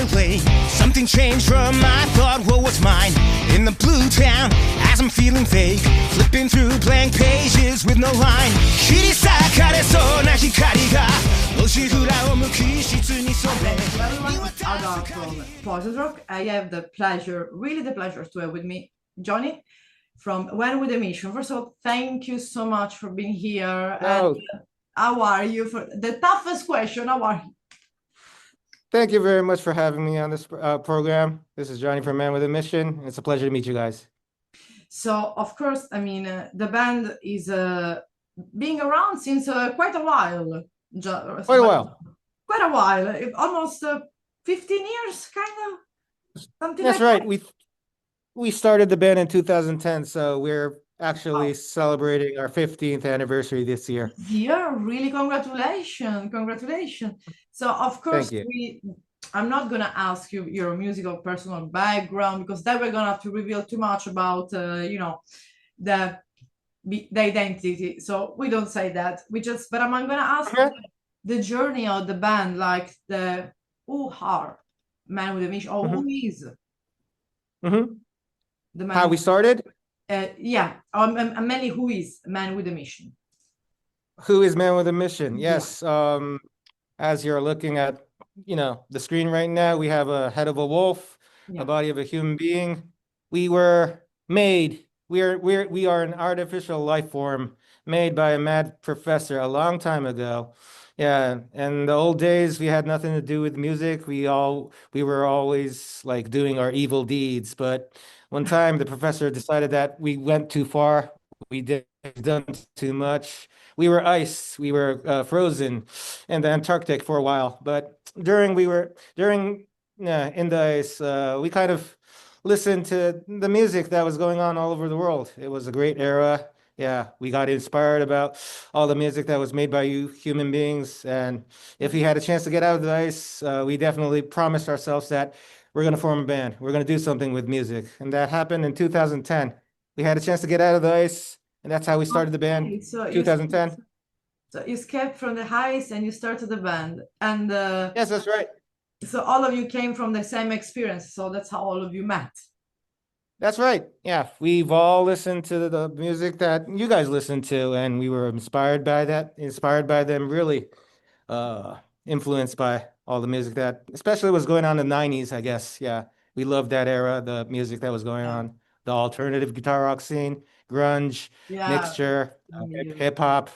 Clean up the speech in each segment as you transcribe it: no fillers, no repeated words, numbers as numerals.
play. Something changed from my thought, what was mine? In the blue town, as I'm feeling fake, flipping through blank pages with no line. 切り裂かれそうな光が路地裏を向き室に染め Ada from Poison Rock. I have the pleasure, really the pleasure to have with me Johnny from When with a Mission. First of all, thank you so much for being here. Oh, And how are you? For the toughest question, how are you? thank you very much for having me on this program. This is Johnny from Man with a Mission. It's a pleasure to meet you guys. So, of course, I mean, the band is being around since quite a while. Quite a while. Quite a while, almost 15 years, kind of, something That's like right. We started the band in 2010, so we're actually celebrating our 15th anniversary this year. that. Yeah, really, congratulations, congratulations. So, of course, Thank you. I'm not gonna ask you your musical personal background because then we're gonna have to reveal too much about, the identity. So we don't say that. But I'm gonna ask Okay. the journey of the band, like who are Man with a Mission, or who is hmm the man? How we started? Yeah, mainly who is Man with a Mission? Who is Man with a Mission? Yeah. Yes. As you're looking at, the screen right now, we have a head of a wolf, Yeah. a body of a human being. We were made. We are an artificial life form made by a mad professor a long time ago. Yeah, in the old days, we had nothing to do with music. We were always like doing our evil deeds. But one time, the professor decided that we went too far. We did done too much. We were ice. We were frozen in the Antarctic for a while. But during in the ice, we kind of listened to the music that was going on all over the world. It was a great era. Yeah, we got inspired about all the music that was made by you human beings. And if we had a chance to get out of the ice, we definitely promised ourselves that we're going to form a band. We're going to do something with music. And that happened in 2010. We had a chance to get out of the ice, and that's how we started the band, Okay, so 2010. you escaped from the ice and you started the band, and Yes, that's right. so all of you came from the same experience. So that's how all of you met. That's right. Yeah, we've all listened to the music that you guys listen to, and we were inspired by them, really influenced by all the music that especially was going on in the 90s, I guess. Yeah, we loved that era, the music that was going on, the alternative guitar rock scene, grunge, Yeah. mixture, Yeah. hip hop,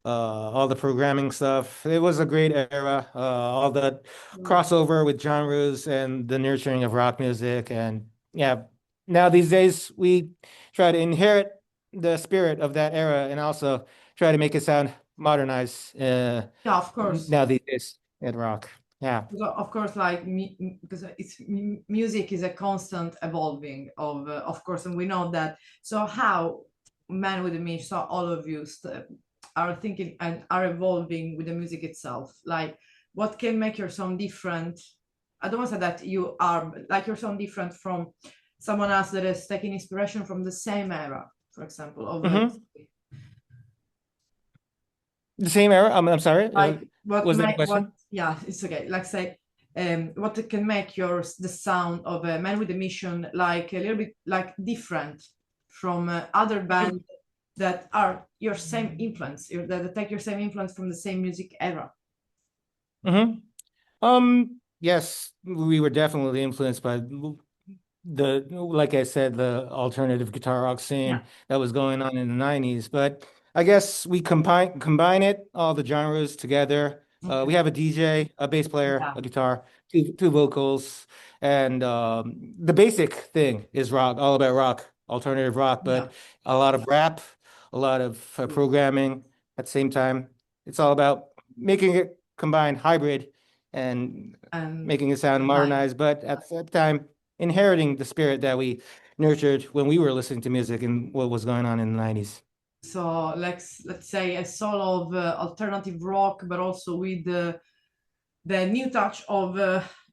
all the programming stuff. It was a great era, all the crossover with genres and the nurturing of rock music. And yeah, now these days we try to inherit the spirit of that era and also try to make it sound modernized Yeah, of course. now these days in rock. Yeah. Of course, like because music is a constant evolving of course, and we know that. So how Man with a Mission, so all of you are thinking and are evolving with the music itself. Like, what can make your sound different? I don't want to say that you are, but like your sound different from someone else that is taking inspiration from the same era, for example, of The same era. I'm sorry. like Was that a question? yeah, it's okay. Like say, what can make the sound of a Man with a Mission like a little bit like different from other bands that are your same influence, that take your same influence from the same music era. Yes, we were definitely influenced by like I said, the alternative guitar rock scene that was going on in the 90s. But I guess we combine it, all the genres together. We have a DJ, a bass player, a guitar, two vocals, and the basic thing is rock, all about rock, alternative rock, but a lot of rap, a lot of programming at the same time. It's all about making it combined hybrid and making it sound modernized, but at the same time, inheriting the spirit that we nurtured when we were listening to music and what was going on in the 90s. So let's say a soul of alternative rock, but also with the new touch of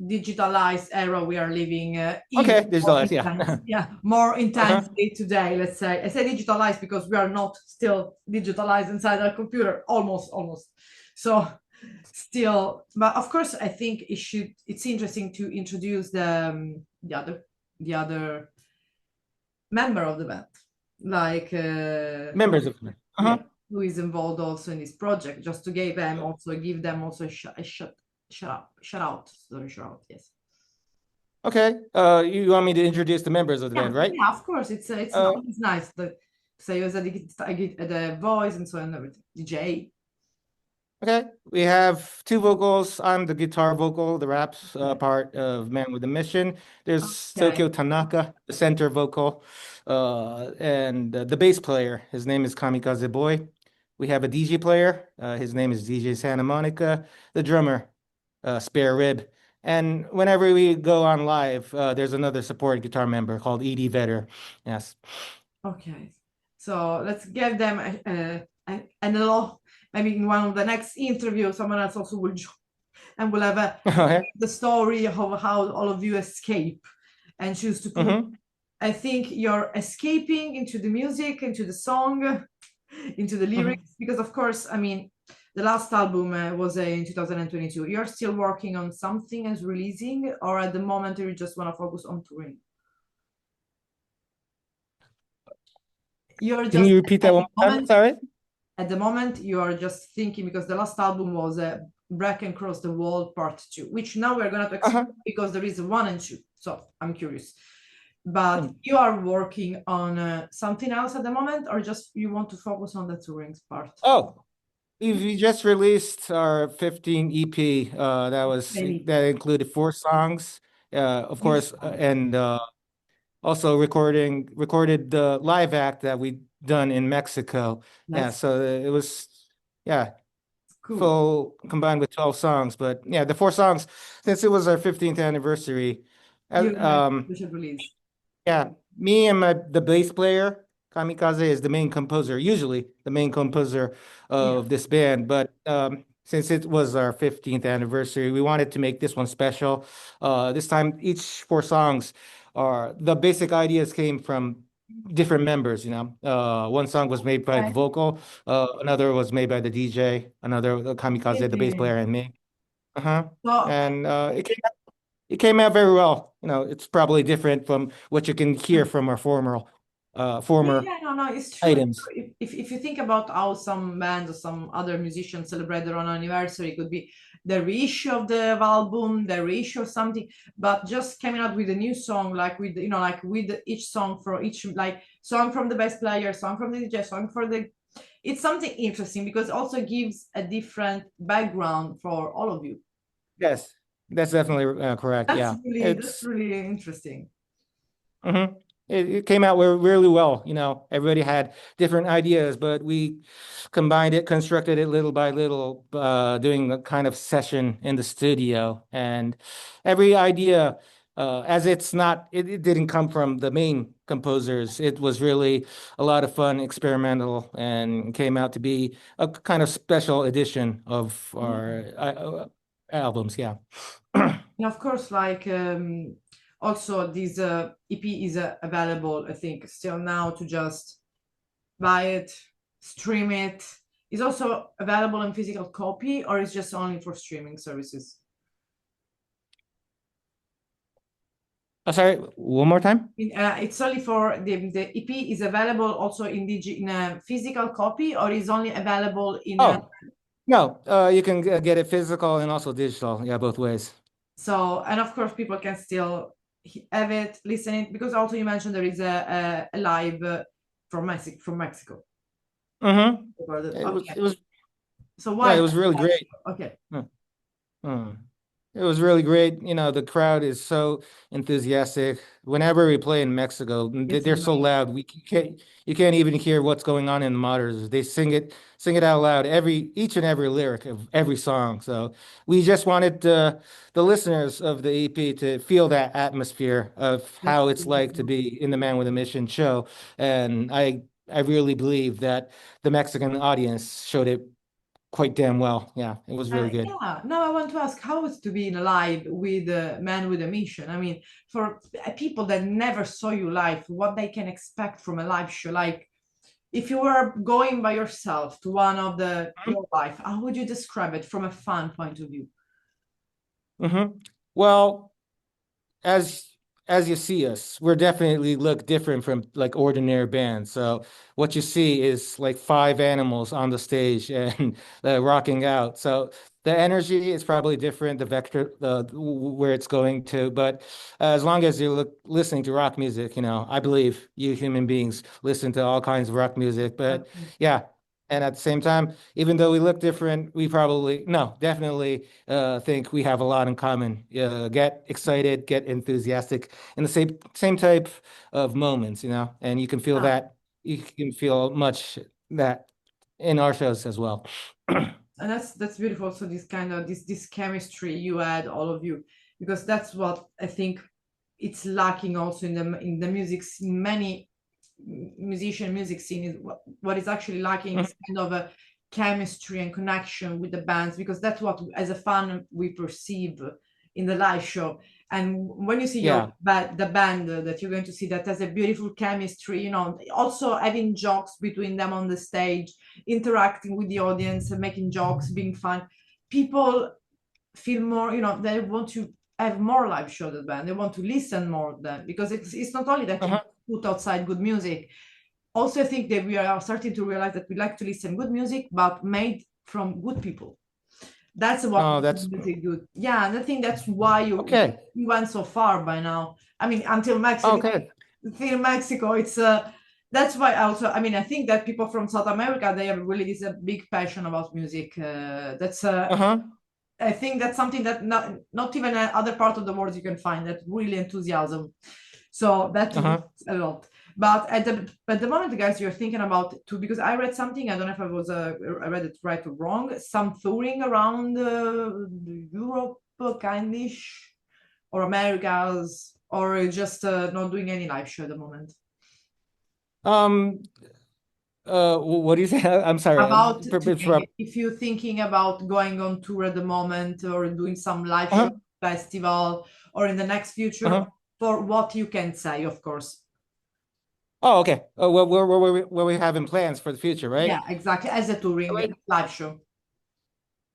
digitalized era we are living. Okay, digitalized, more intensely today. Let's say I say digitalized because we are not still digitalized inside our computer, almost. So still, but of course, I think it's interesting to introduce the other member of the band, like Members of the yeah, who is involved also in this project, just to give them also shout out, sorry, shout out, yes. Okay. You want me to introduce the members of the band, right? Yeah, of course, it's Uh, always nice that say I get the voice and so on and everything. DJ. Okay, we have two vocals. I'm the guitar vocal, the raps part of Man with a Mission. There's Okay. Tokyo Tanaka, the center vocal, and the bass player. His name is Kamikaze Boy. We have a DJ player. His name is DJ Santa Monica. The drummer, Spare Rib. And whenever we go on live, there's another support guitar member called Edie Vedder. Yes. Okay, so let's give them a hello. Maybe in one of the next interviews, someone else also will join and we'll have the story of how all of you escape and choose to put. I think you're escaping into the music, into the song, into the lyrics, because of course, I mean, the last album was in 2022. You're still working on something as releasing, or at the moment you just want to focus on touring? Can you repeat that one more time? Sorry. At the moment, you are just thinking, because the last album was Break and Cross the Wall Part 2, which now we're going to explain because there is 1 and 2. So I'm curious. But you are working on something else at the moment, or just you want to focus on the touring part? Oh, we just released our 15 EP. That included 4 songs, of course, and also recorded the live act that we done in Mexico. Yeah, so it was cool. Full combined with 12 songs. But yeah, the 4 songs, since it was our 15th anniversary, we should release. Yeah, me and the bass player, Kamikaze, is the main composer, usually the main composer of this band. But since it was our 15th anniversary, we wanted to make this one special. This time, each 4 songs the basic ideas came from different members, you know. One song was made by the vocal, another was made by the DJ, another Kamikaze, the bass player, and me. And it came out very well. You know, it's probably different from what you can hear from our former it's true. items. If you think about how some bands or some other musicians celebrate their own anniversary, it could be the reissue of the album, the reissue of something, but just coming out with a new song, like with each song for each, like song from the bass player, song from the DJ, song for the, it's something interesting because it also gives a different background for all of you. Yes, that's definitely correct. That's really interesting. It came out really well. You know, everybody had different ideas, but we combined it, constructed it little by little, doing a kind of session in the studio. And every idea, as it didn't come from the main composers. It was really a lot of fun, experimental, and came out to be a kind of special edition of our albums. Yeah. And of course, like also this EP is available, I think, still now to just buy it, stream it. Is also available in physical copy, or is just only for streaming services? Sorry, one more time. It's only for the EP is available also in a physical copy, or is only available in? No, you can get it physical and also digital. Yeah, both ways. So, and of course, people can still have it, listen it, because also you mentioned there is a live from Mexico. It was. So why? Yeah, it was really great. Okay. It was really great. You know, the crowd is so enthusiastic. Whenever we play in Mexico, they're so loud. You can't even hear what's going on in the monitors. They sing it out loud, each and every lyric of every song. So we just wanted the listeners of the EP to feel that atmosphere of how it's like to be in the Man with a Mission show. And I really believe that the Mexican audience showed it quite damn well. Yeah, it was really good. Yeah. Now I want to ask how it's to be in live with Man with a Mission. I mean, for people that never saw you live, what they can expect from a live show, like if you were going by yourself to one of the your life, how would you describe it from a fan point of view? Well, as as you see us, we're definitely look different from like ordinary bands. So what you see is like five animals on the stage and rocking out. So the energy is probably different, the vector, where it's going to. But as long as you're listening to rock music, I believe you human beings listen to all kinds of rock music. But yeah, and at the same time, even though we look different, we probably no, definitely think we have a lot in common. Get excited, get enthusiastic in the same type of moments, and you can feel Yeah. that. You can feel much that in our shows as well. And that's beautiful. So this kind of this chemistry you had, all of you, because that's what I think it's lacking also in the music scene. Many music scene is what is actually lacking is kind of a chemistry and connection with the bands, because that's what as a fan we perceive in the live show. And when you see Yeah. the band that you're going to see that has a beautiful chemistry, also having jokes between them on the stage, interacting with the audience and making jokes, being fun, people feel more, they want to have more live show than band. They want to listen more than, because it's not only that you put outside good music. Also, I think that we are starting to realize that we like to listen good music, but made from good people. That's what Oh, that's music good. Yeah, and I think that's why okay. you went so far by now. I mean, until Mexico. Okay. Until Mexico, it's that's why also. I mean, I think that people from South America, they have really this big passion about music. That's I think that's something that not even other part of the world you can find that really enthusiasm. So that's a lot. But at the moment, guys, you're thinking about too, because I read something. I don't know if I read it right or wrong. Some touring around Europe, kindish, or Americas, or just not doing any live show at the moment. What do you say? I'm sorry. About touring, if you're thinking about going on tour at the moment or doing some live show festival or in the next future, for what you can say, of course. Oh, okay. Where we having plans for the future, right? Yeah, exactly. As a touring live show.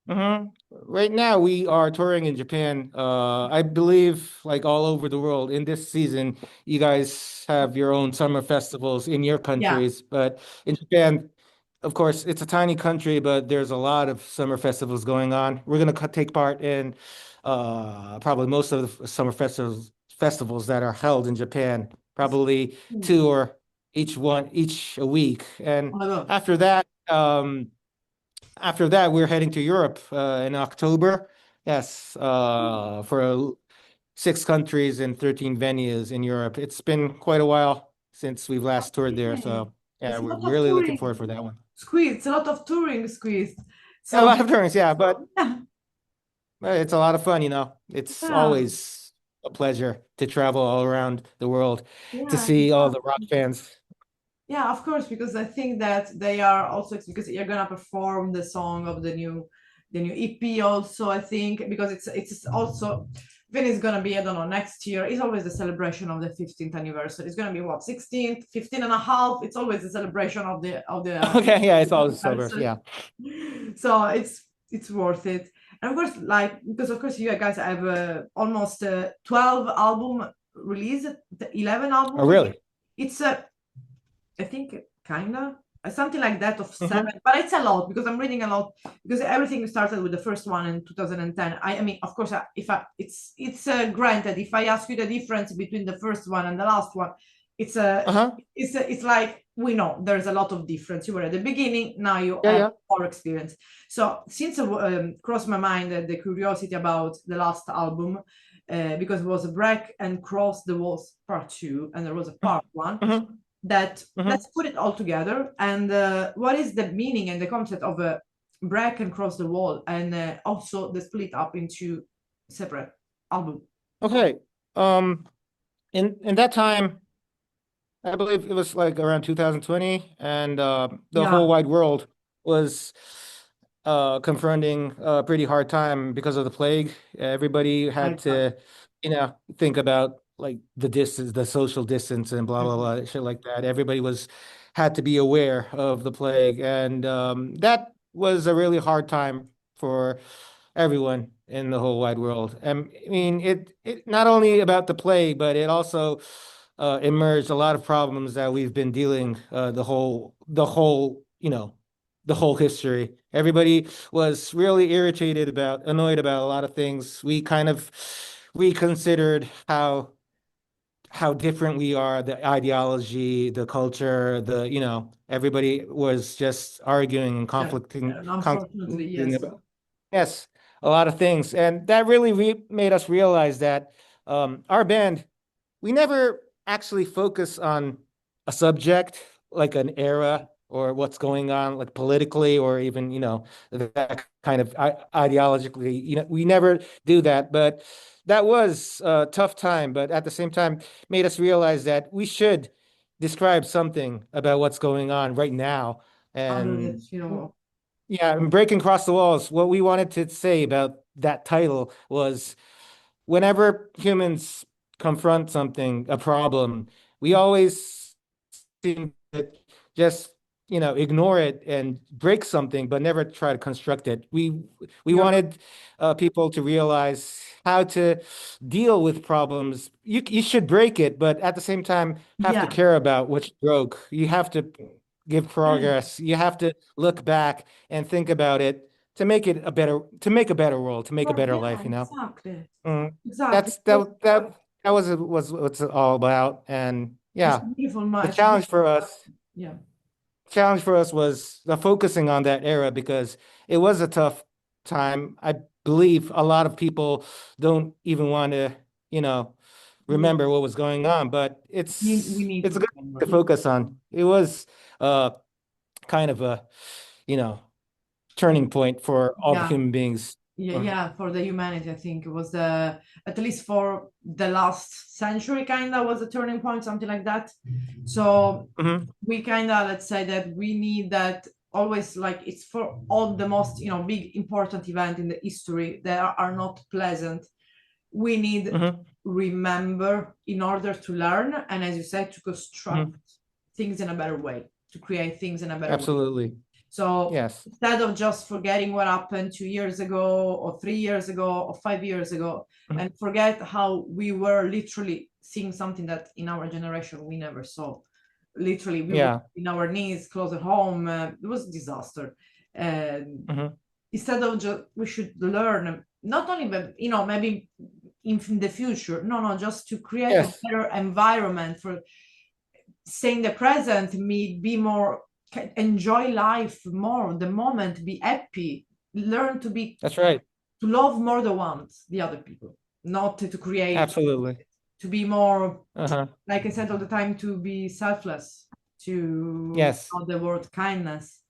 Right now we are touring in Japan. I believe like all over the world. In this season, you guys have your own summer festivals in your countries, but in Japan, of course, it's a tiny country, but there's a lot of summer festivals going on. We're gonna take part in probably most of the summer festivals that are held in Japan, probably two or each a week. And after that, we're heading to Europe in October. Yes, for 6 countries and 13 venues in Europe. It's been quite a while since we've last toured there, so yeah, we're really looking forward for that one. It's a lot of touring, Squeeze. A lot of tourings, yeah, but it's a lot of fun, It's always a pleasure to travel all around the world to see all the rock fans. Yeah, of course, because I think that they are also, because you're gonna perform the song of the new EP also, I think, because it's also when it's gonna be, I don't know, next year. It's always the celebration of the 15th anniversary. It's gonna be what, 16th, 15 and a half. It's always the celebration of the okay, yeah, it's always celebration, yeah. So it's worth it. And of course, because of course you guys have almost 12 album released, 11 albums. Oh, really? It's I think kinda something like that of 7, but it's a lot because I'm reading a lot, because everything started with the first one in 2010. I mean, of course, it's granted, if I ask you the difference between the first one and the last one, it's like, we know there's a lot of difference. You were at the beginning, now you have more experience. So since crossed my mind the curiosity about the last album, because it was a Break and Cross the Walls Part 2, and there was a Part 1. That let's put it all together, and what is the meaning and the concept of a Break and Cross the Wall, and also the split up into separate album. Okay. In that time, I believe it was like around 2020, and the whole wide world was confronting a pretty hard time because of the plague. Everybody had to, think about like the distance, the social distance, and blah blah blah, shit like that. Everybody was had to be aware of the plague, and that was a really hard time for everyone in the whole wide world. I mean, it not only about the plague, but it also emerged a lot of problems that we've been dealing the whole history. Everybody was really annoyed about a lot of things. We kind of reconsidered how different we are, the ideology, the culture, everybody was just arguing and Unfortunately, yes. about, yes, a lot of things. And that really made us realize that our band, we never actually focus on a subject like an era or what's going on like politically or even, that kind of ideologically, we never do that. But that was a tough time, but at the same time made us realize that we should describe something about what's going on right now. And yeah, and Breaking Across the Walls, what we wanted to say about that title was whenever humans confront something, a problem, we always seem to just ignore it and break something, but never try to construct it. We wanted people to realize how to deal with problems. You should break it, but at the same time have to care about what you broke. You have to give progress. You have to look back and think about it to make a better world, to make a better life. Exactly. Exactly. That was what it's all about. And the challenge for us. Yeah. Challenge for us was focusing on that era because it was a tough time. I believe a lot of people don't even want to, remember what was going on, but it's a good thing to focus on. It was kind of a, turning point for all the human beings. For the humanity, I think it was at least for the last century, kind of was a turning point, something like that. So we kind of, let's say that we need that always, like it's for all the most, big important event in the history that are not pleasant. We need remember in order to learn, and as you said, to construct things in a better way, to create things in a better way. Absolutely. So instead of just forgetting what happened 2 years ago or 3 years ago or 5 years ago and forget how we were literally seeing something that in our generation we never saw. Literally, we were in our knees, close at home. It was a disaster. Instead of just, we should learn, not only, maybe in the future, just to create a better environment for staying the present, be more, enjoy life more, the moment, be happy, learn to be, that's right, to love more the other people, not to create, absolutely, to be more, like I said all the time, to be selfless, to know the word kindness.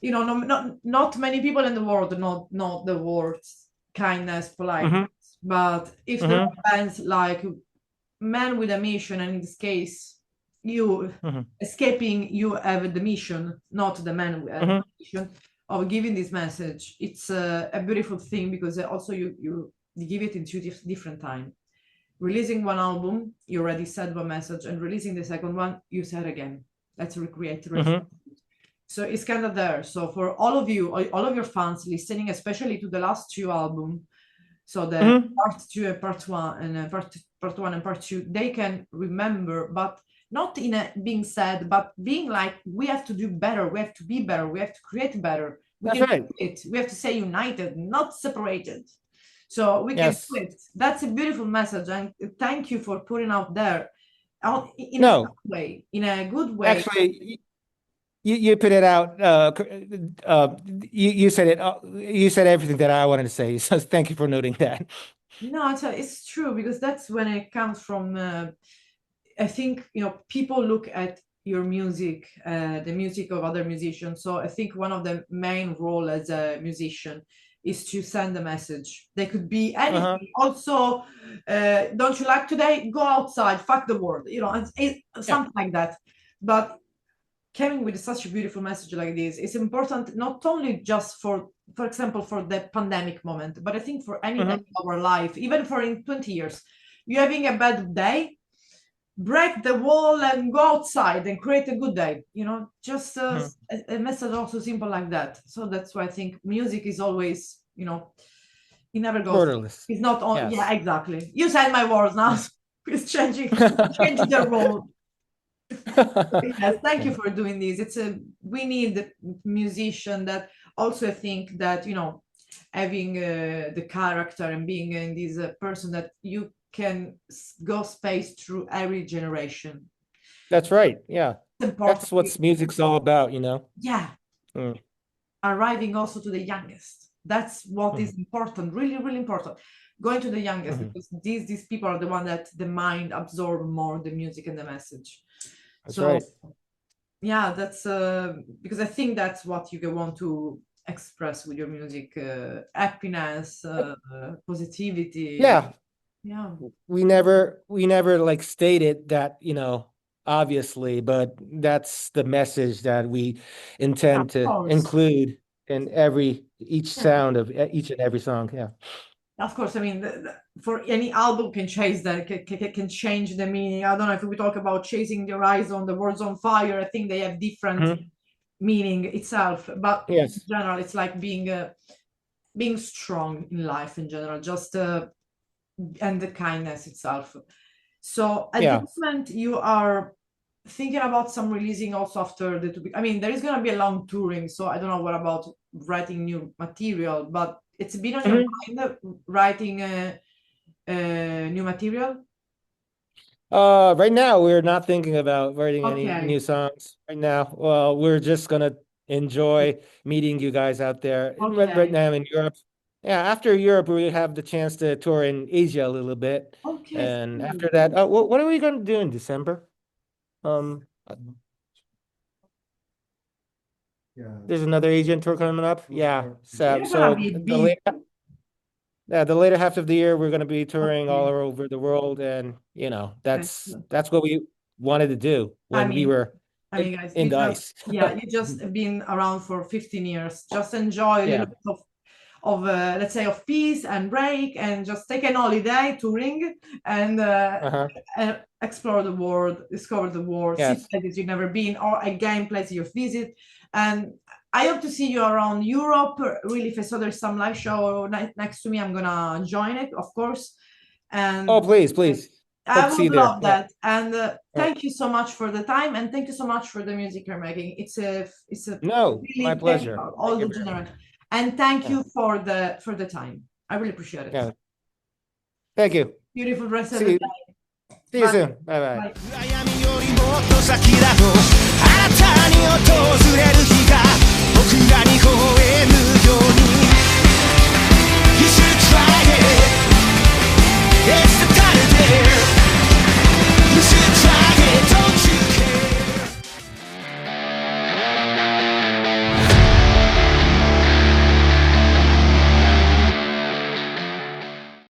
Not many people in the world know the words kindness, politeness, but if there are bands like Men with a Mission, and in this case you escaping, you have the mission, not the man with a mission of giving this message. It's a beautiful thing because also you give it in two different time. Releasing one album, you already said one message, and releasing the second one, you said again, let's recreate the rest. So it's kind of there. So for all of you, all of your fans listening, especially to the last two albums, so the part 2 and part 1 and part 1 and part 2, they can remember, but not in a being sad, but being like, we have to do better, we have to be better, we have to create better. We have to stay united, not separated. So we can do it. That's a beautiful message, and thank you for putting out there in a good way. Actually, you put it out. You said it. You said everything that I wanted to say. So thank you for noting that. No, it's true, because that's when it comes from. I think people look at your music, the music of other musicians. So I think one of the main role as a musician is to send a message. They could be anything. Also, don't you like today? Go outside, fuck the world. Something like that. But coming with such a beautiful message like this is important, not only just for example, for the pandemic moment, but I think for any day of our life, even for in 20 years, you're having a bad day. break the wall and go outside and create a good day, just a message also simple like that. So that's why I think music is always, it never goes, Borderless. it's not on. Yes. Yeah, exactly, you said my words now. It's changing the role. Yes, thank you for doing this. We need a musician that also think that, having the character and being in this person that you can go space through every generation. That's right. Yeah. It's important. That's what music's all about, Yeah. Mm. Arriving also to the youngest. That's what is important, really, really important. Going to the youngest, because these people are the one that the mind absorb more the music and the message. That's So right. yeah, that's because I think that's what you want to express with your music, happiness, positivity. Yeah. Yeah. We never like stated that, obviously, but that's the message that we intend to course. include in each sound of each and every song. Yeah. Of course, I mean, for any album can change that, can change the meaning. I don't know if we talk about Chasing the Horizon, The World's on Fire. I think they have different meaning itself, but Yes. in general, it's like being strong in life in general, just and the kindness itself. So at this moment, you are thinking about some releasing also after I mean, there is going to be a long touring, so I don't know what about writing new material, but it's been on your mind writing new material? Right now we're not thinking about writing any new songs right now. Well, we're just gonna enjoy meeting you guys out there right now in Europe. Yeah, after Europe, we have the chance to tour in Asia a little bit. And after that, what are we gonna do in December? There's another Asian tour coming up. Yeah. So the later half of the year, we're gonna be touring all over the world, and that's what we wanted to do when we were guys, in the ice. Yeah, you just been around for 15 years. Just enjoy a little bit of let's say of peace and break, and just take an holiday touring and explore the world, discover the world, see places you've never been, or again places you've visited. And I hope to see you around Europe. Really, if I saw there's some live show next to me, I'm gonna join it, of course. And please I would love that. And thank you so much for the time, and thank you so much for the music you're making. It's a really my pleasure. All the general. And thank you for the time. I really appreciate it. Yeah. Thank you. Beautiful rest of the day. See you soon. Bye bye. 暗闇よりもっと先だとあなたに訪れる日が僕らに